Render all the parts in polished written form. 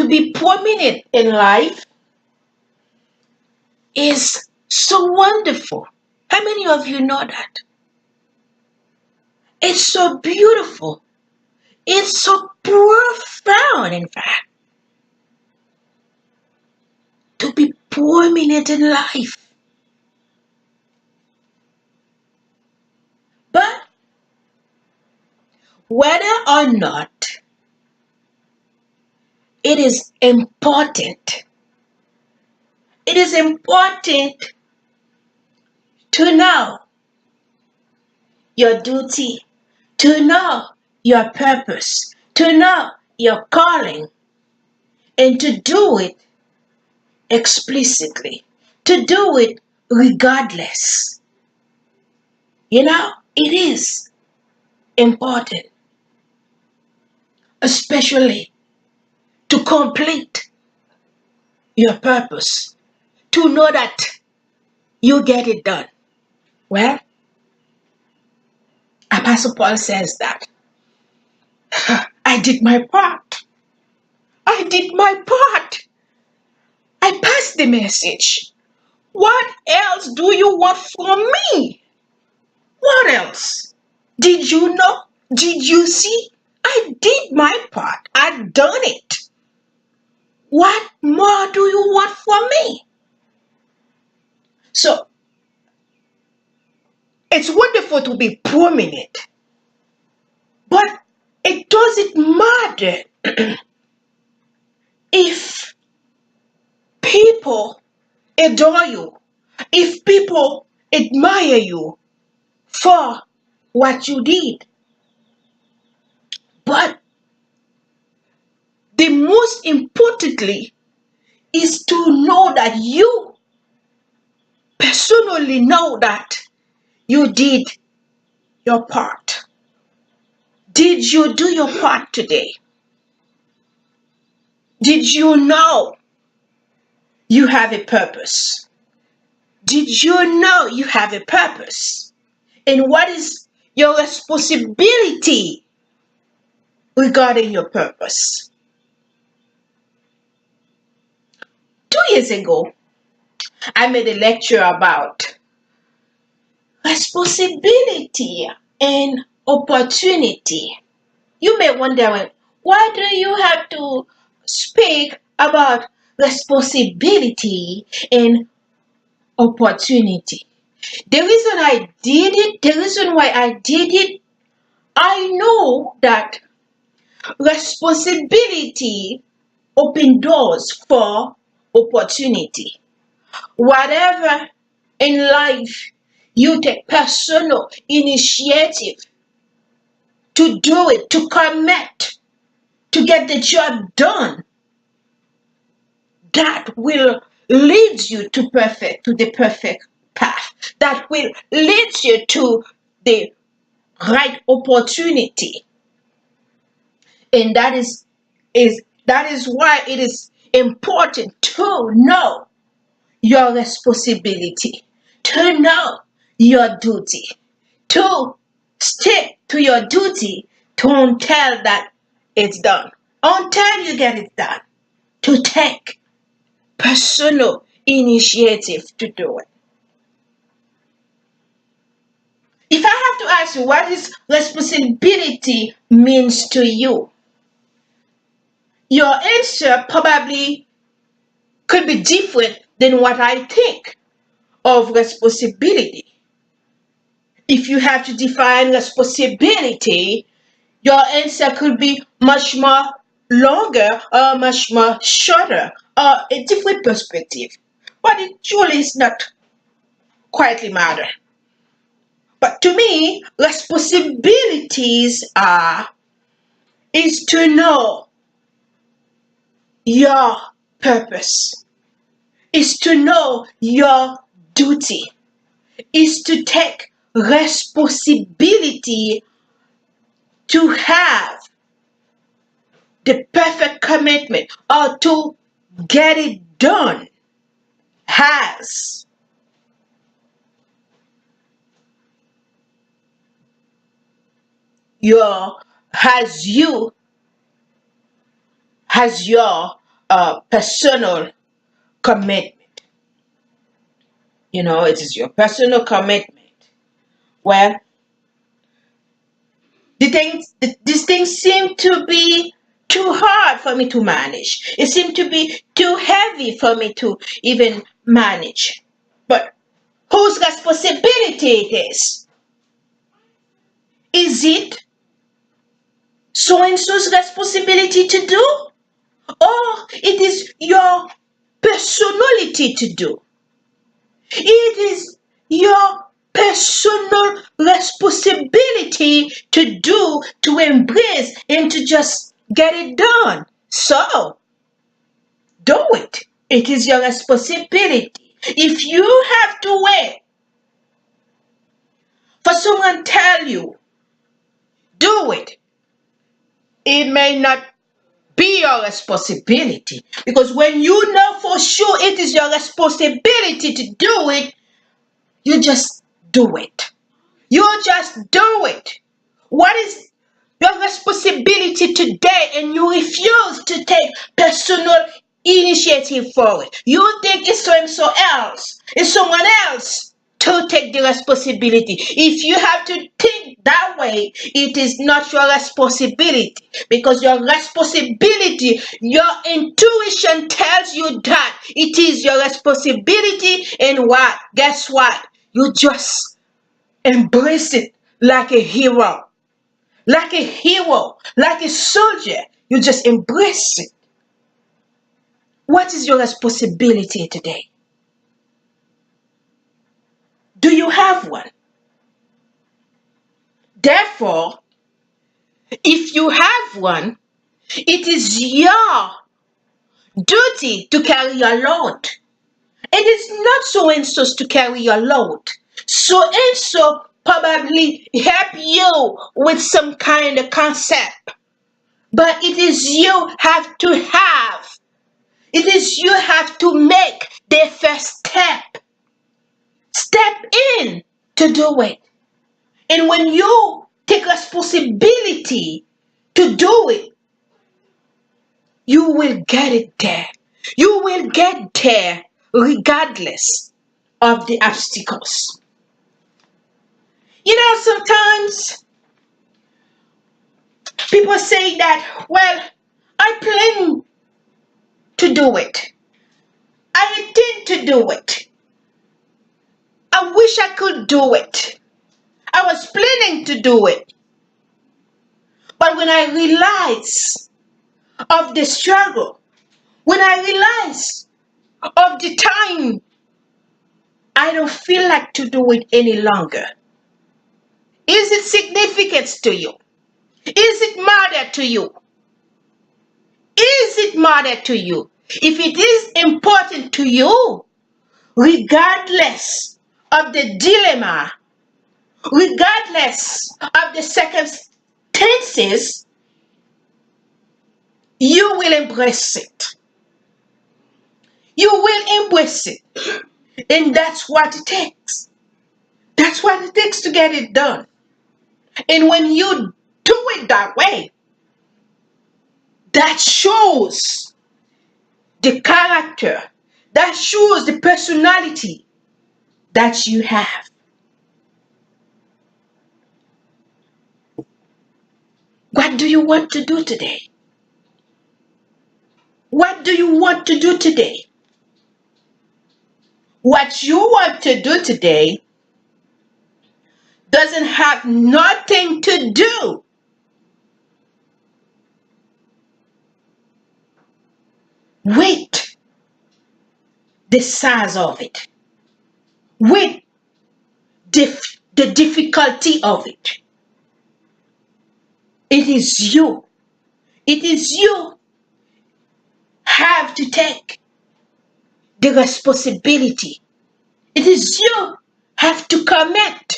be prominent in life is so wonderful. How many of you know that? It's so beautiful. It's so profound, in fact, to be prominent in life. But whether or not it is important, it is important to know your duty, to know your purpose, to know your calling, and to do it explicitly, to do it regardless. It is important, especially to complete your purpose, to know that you get it done. Well, Apostle Paul says that I did my part. I did my part. I passed the message. What else do you want from me? What else? Did you know? Did you see? I did my part. I've done it. What more do you want from me? So it's wonderful to be prominent, but it doesn't matter if people adore you, if people admire you for what you did. But the most importantly is to know that you personally know that you did your part. Did you do your part today? Did you know you have a purpose? Did you know you have a purpose? And what is your responsibility regarding your purpose? 2 years ago, I made a lecture about responsibility and opportunity. You may wonder, why do you have to speak about responsibility and opportunity? The reason I did it, the reason why I did it, I know that responsibility open doors for opportunity. Whatever in life you take personal initiative to do it, to commit, to get the job done, that will lead you to the perfect path. That will lead you to the right opportunity. And that is why it is important to know your responsibility, to know your duty, to stick to your duty until that it's done, until you get it done, to take personal initiative to do it. If I have to ask you what is responsibility means to you, your answer probably could be different than what I think of responsibility. If you have to define responsibility, your answer could be much more longer or much more shorter or a different perspective. But it truly is not quietly matter. But to me, responsibilities is to know your purpose, is to know your duty, is to take responsibility to have the perfect commitment or to get it done has your has you has your personal commitment. It is your personal commitment. Well, these things seem to be too hard for me to manage. It seemed to be too heavy for me to even manage. But whose responsibility it is? Is it so and so's responsibility to do? Or it is your personality to do? It is your personal responsibility to do, to embrace, and to just get it done. So, do it. It is your responsibility. If you have to wait for someone to tell you, do it, it may not be your responsibility. Because when you know for sure it is your responsibility to do it, you just do it. You just do it. What is your responsibility today and you refuse to take personal initiative for it? You think it's so and so else. It's someone else to take the responsibility. If you have to think that way, it is not your responsibility. Because your responsibility, your intuition tells you that it is your responsibility. And what? Guess what? You just embrace it like a hero. Like a hero, like a soldier. You just embrace it. What is your responsibility today? Do you have one? Therefore, if you have one, it is your duty to carry your load. It is not so and so's to carry your load. So and so probably help you with some kind of concept. But it is you have to have. It is you have to make the first step. Step in to do it. And when you take responsibility to do it, you will get it there. You will get there regardless of the obstacles. Sometimes people say that, well, I plan to do it. I intend to do it. I wish I could do it. I was planning to do it. But when I realize of the struggle, when I realize of the time, I don't feel like to do it any longer. Is it significant to you? Is it matter to you? Is it matter to you? If it is important to you, regardless of the dilemma, regardless of the circumstances, you will embrace it. You will embrace it. And that's what it takes. That's what it takes to get it done. And when you do it that way, that shows the character, that shows the personality that you have. What do you want to do today? What do you want to do today? What you want to do today doesn't have nothing to do with the size of it, with the difficulty of it. It is you. It is you have to take the responsibility. It is you have to commit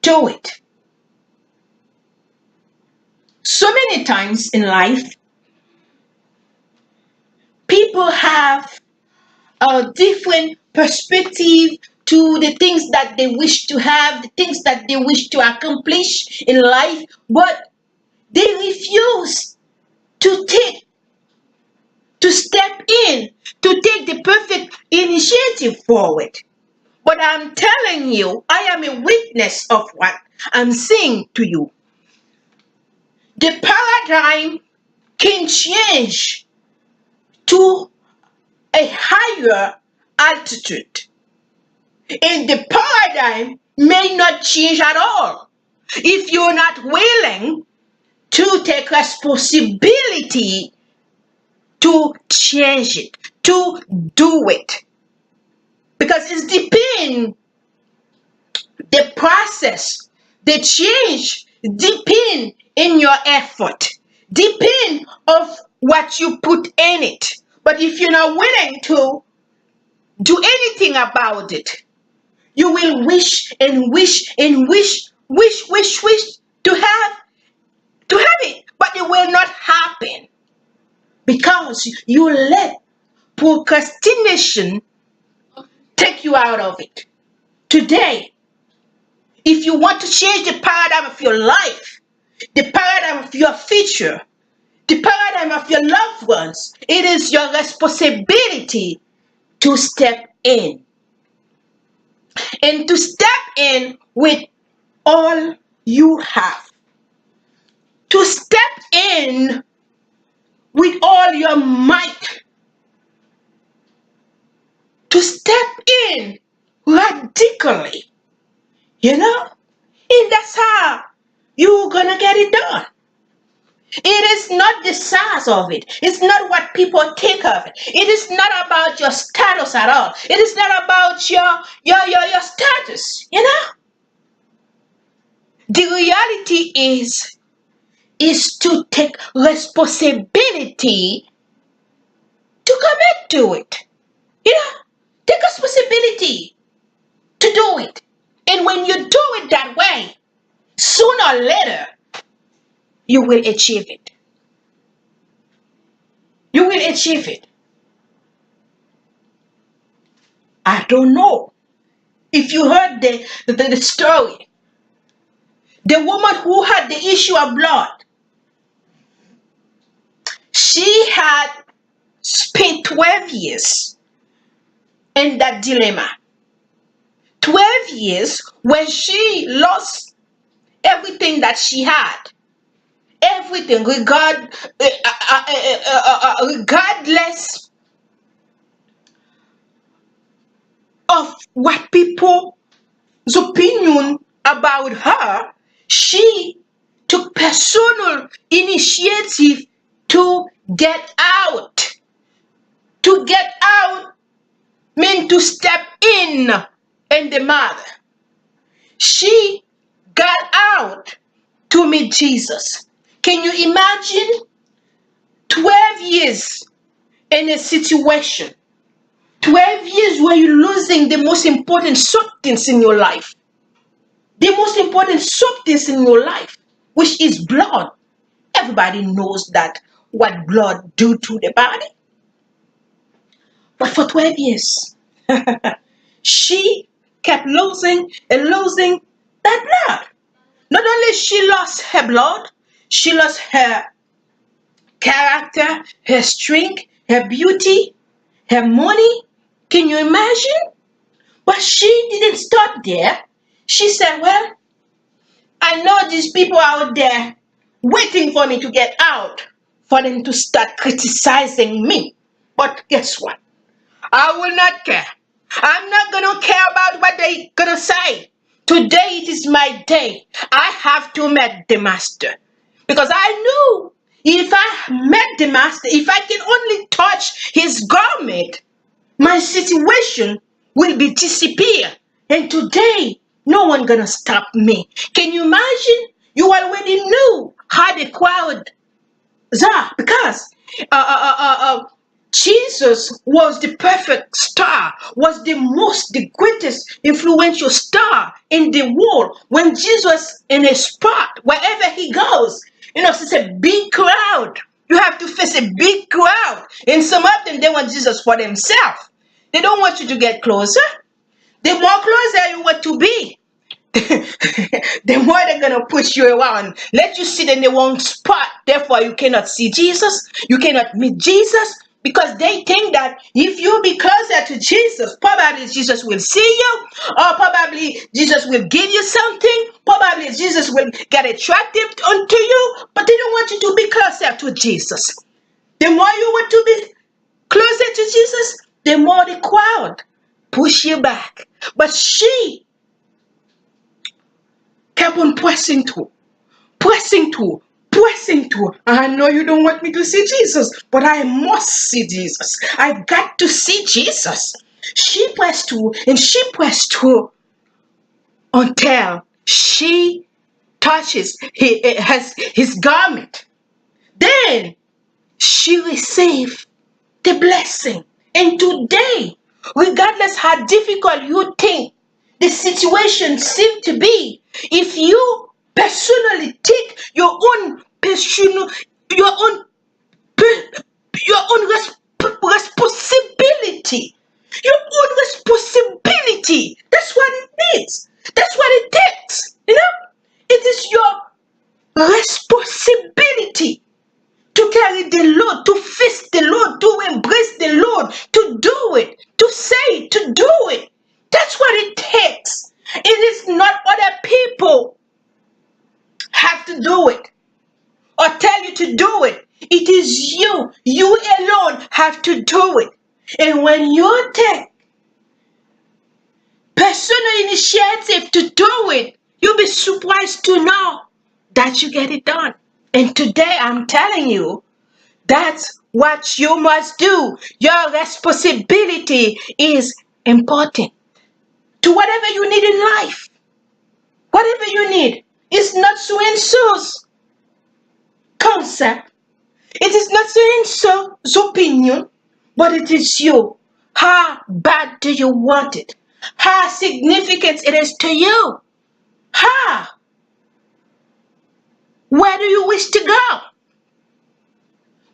to it. So many times in life, people have a different perspective to the things that they wish to have, the things that they wish to accomplish in life, but they refuse to take, to step in, to take the perfect initiative forward. But I'm telling you, I am a witness of what I'm saying to you. The paradigm can change to a higher altitude. And the paradigm may not change at all if you're not willing to take responsibility to change it, to do it. Because it's depend the process, the change depend in your effort, depend of what you put in it. But if you're not willing to do anything about it, you will wish and wish and wish to have it, but it will not happen because you let procrastination take you out of it. Today, if you want to change the paradigm of your life, the paradigm of your future, the paradigm of your loved ones, it is your responsibility to step in. And to step in with all you have. To step in with all your might. To step in radically. You know? And that's how you're gonna get it done. It is not the size of it. It's not what people think of it. It is not about your status at all. It is not about your status, you know? The reality is to take responsibility to commit to it. You know, take responsibility to do it. And when you do it that way, sooner or later, you will achieve it. You will achieve it. I don't know if you heard the story. The woman who had the issue of blood, she had spent 12 years in that dilemma. 12 years when she lost everything that she had. Everything, regardless of what people's opinion about her, she took personal initiative to get out. To get out means to step in the matter. She got out to meet Jesus. Can you imagine 12 years in a situation? 12 years where you're losing the most important substance in your life. The most important substance in your life, which is blood. Everybody knows that what blood do to the body. But for 12 years, she kept losing and losing that blood. Not only she lost her blood, she lost her character, her strength, her beauty, her money. Can you imagine? But she didn't stop there. She said, well, I know these people out there waiting for me to get out, for them to start criticizing me. But guess what? I will not care. I'm not going to care about what they're going to say. Today it is my day. I have to meet the master. Because I knew if I met the master, if I can only touch his garment, my situation will be disappear. And today, no one gonna stop me. Can you imagine? You already knew how the crowd are because Jesus was the perfect star, was the greatest influential star in the world. When Jesus in a spot, wherever he goes, it's a big crowd. You have to face a big crowd. And some of them, they want Jesus for themselves. They don't want you to get closer. The more closer you want to be, the more they're gonna push you around, let you sit in the wrong spot. Therefore, you cannot see Jesus, you cannot meet Jesus, because they think that if you be closer to Jesus, probably Jesus will see you, or probably Jesus will give you something, probably Jesus will get attracted unto you, but they don't want you to be closer to Jesus. The more you want to be closer to Jesus, the more the crowd push you back. But she kept on pressing through, pressing through. I know you don't want me to see Jesus, but I must see Jesus. I got to see Jesus. She pressed through and she pressed through until she touches his garment. Then she received the blessing. And today, regardless how difficult you think the situation seems to be, if you personally take your own personal, your own, your own responsibility, your own responsibility, that's what it means. That's what it takes. You know, it is your responsibility to carry the load, to face the load, to embrace the load, to do it, to say it, to do it. That's what it takes. It is not other people have to do it or tell you to do it. It is you. You alone have to do it. And when you take personal initiative to do it, you'll be surprised to know that you get it done. And today I'm telling you, that's what you must do. Your responsibility is important to whatever you need in life. Whatever you need. It's not so and so's concept. It is not so and so's opinion, but it is you. How bad do you want it? How significant it is to you? How? Where do you wish to go?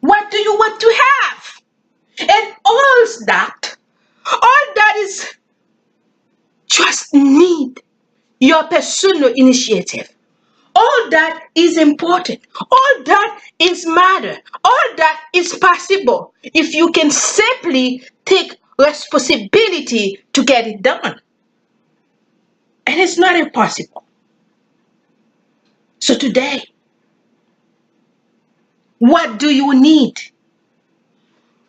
What do you want to have? And all that is just need your personal initiative. All that is important. All that is matter. All that is possible if you can simply take responsibility to get it done. And it's not impossible. So today, what do you need?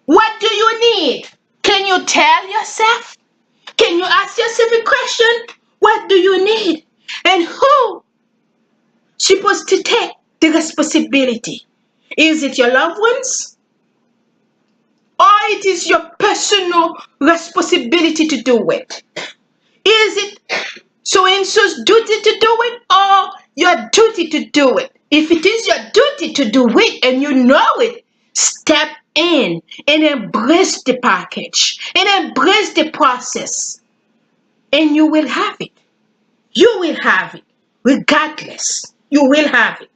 What do you need? Can you tell yourself? Can you ask yourself a question? What do you need? And who supposed to take the responsibility? Is it your loved ones? Or it is your personal responsibility to do it? Is it so and so's duty to do it or your duty to do it? If it is your duty to do it and you know it, step in and embrace the package and embrace the process. And you will have it. You will have it. Regardless, you will have it.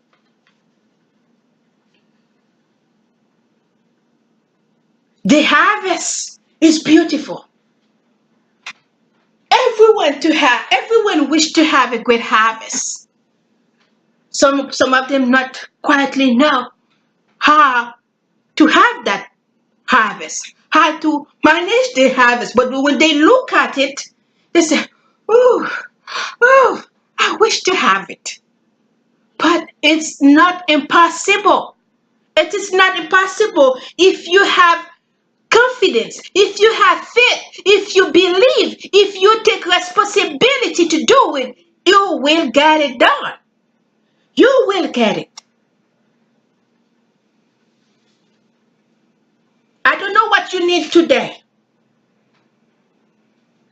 The harvest is beautiful. Everyone wish to have a great harvest. Some of them not quietly know how to have that harvest, how to manage the harvest. But when they look at it, they say, oh, I wish to have it. But it's not impossible. It is not impossible if you have confidence, if you have faith, if you believe, if you take responsibility to do it, you will get it done. You will get it. I don't know what you need today.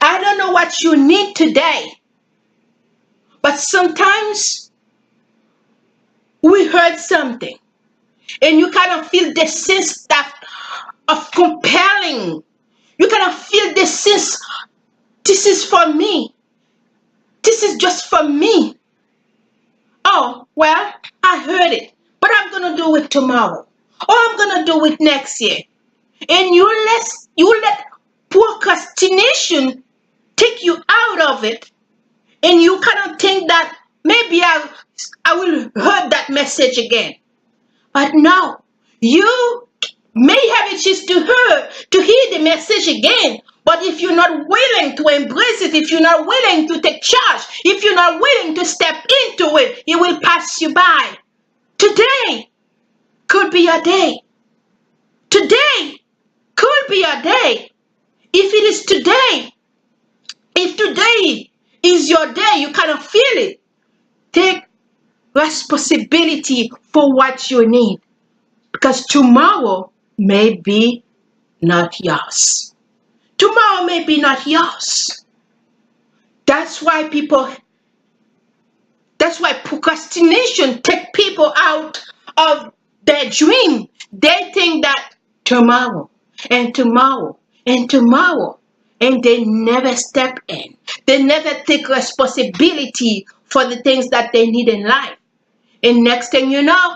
I don't know what you need today. But sometimes we heard something and you kind of feel the sense of compelling. You kind of feel the sense, this is for me. This is just for me. Oh, well, I heard it, but I'm going to do it tomorrow. Or I'm going to do it next year. And you let procrastination take you out of it. and you cannot think that maybe I will heard that message again. But no, you may have a chance to hear the message again. But if you're not willing to embrace it, if you're not willing to take charge, if you're not willing to step into it, it will pass you by. Today could be your day. Today could be your day. If it is today, if today is your day, you kind of feel it. Take responsibility for what you need, because tomorrow may be not yours. Tomorrow may be not yours. That's why procrastination take people out of their dream. They think that tomorrow and tomorrow and tomorrow, and they never step in. They never take responsibility for the things that they need in life. And next thing you know,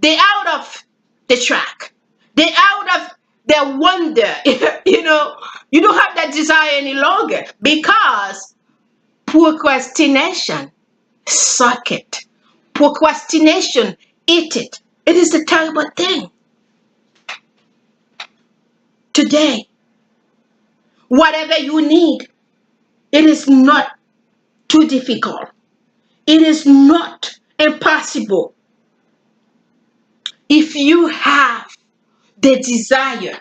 they're out of the track. They're out of their wonder. You know, you don't have that desire any longer because procrastination, suck it. Procrastination, eat it. It is a terrible thing. Today, whatever you need, it is not too difficult. It is not impossible. If you have the desire,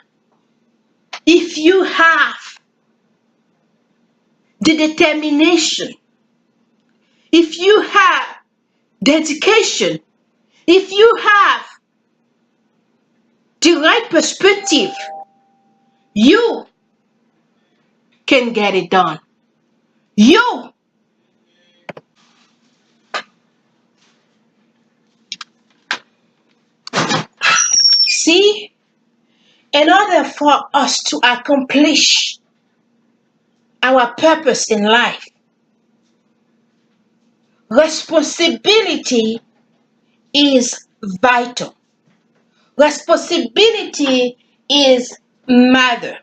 if you have the determination, if you have dedication, if you have the right perspective, you can get it done. You see, in order for us to accomplish our purpose in life, responsibility is vital. Responsibility is matter.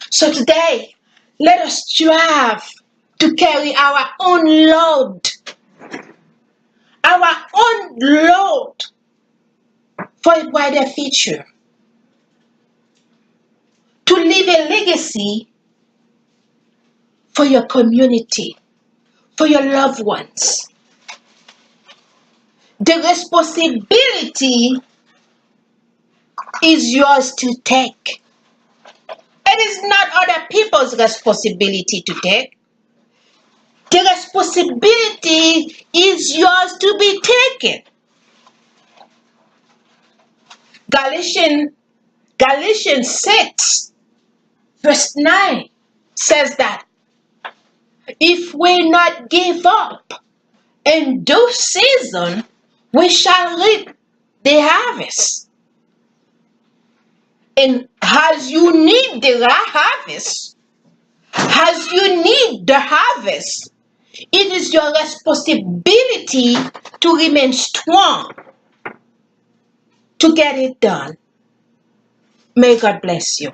So today, let us strive to carry our own load. Our own load for a brighter future. To leave a legacy for your community, for your loved ones. The responsibility is yours to take. It is not other people's responsibility to take. The responsibility is yours to be taken. Galatians 6 verse 9 says that if we not give up in due season, we shall reap the harvest. And as you need the harvest, it is your responsibility to remain strong, to get it done. May God bless you.